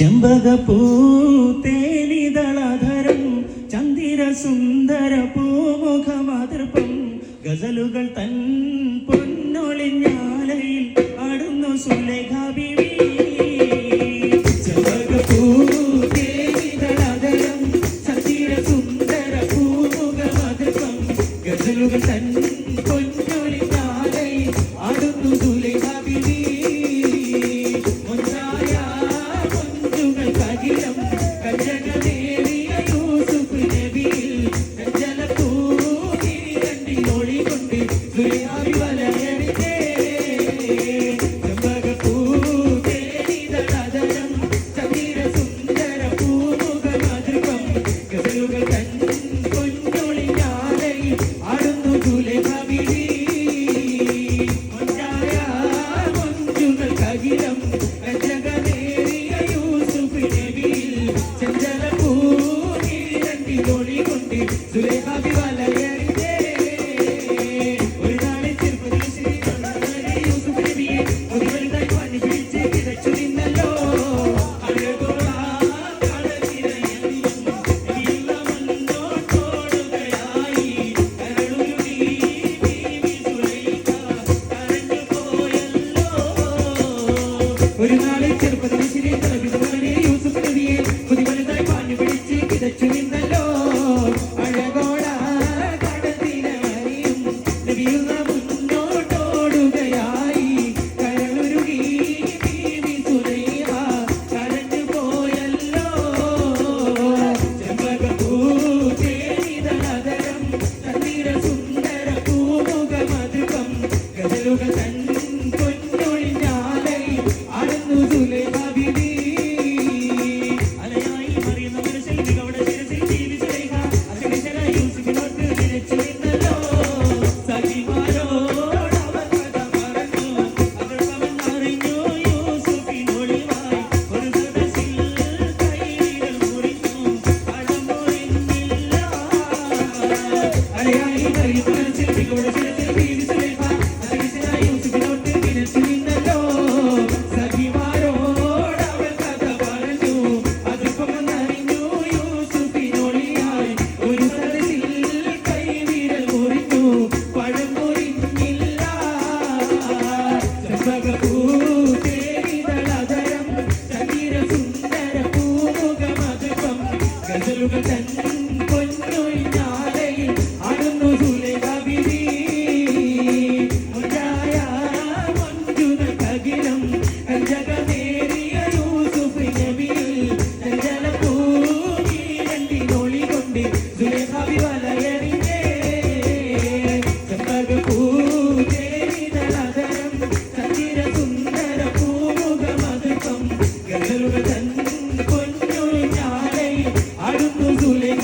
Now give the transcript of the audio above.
ചെമ്പകപ്പൂ തേനിതളധരം ചന്ദിര സുന്ദര പൂമുഖമാതൃപ്പം ഗസലുകൾ തൻ പൊന്നൊളിഞ്ഞാലയിൽ ആടുന്നു സുലേഖ ബീവി. ചെമ്പകപ്പൂ തേനിതളധരം ചന്ദിര സുന്ദര പൂമുഖമാതൃപ്പം ഗസലുകൾ തൻ പൊന്നൊളിഞ്ഞാലയിൽ ആടുന്നു സുലേഖ ബീവി. ഒരു നാളെ ചെറുപ്പത്തിൽ യൂസുഫ് നബിയെ പുതിവലുതായി പാഞ്ഞു പിടിച്ച് കിതച്ചു നിന്നല്ലോ. അഴകോട കടത്തിലറിയും നബിയുള്ള മുന്നോട്ടോടുകയായി കരളുരുകി ബീവി സുലൈഹ കരഞ്ഞു പോയല്ലോ. ചെമ്പകപ്പൂ തേനിതളധരം ചന്ദിര സുന്ദര പൂമുഖമധുപം ഗസലുകൾ തൻ Zule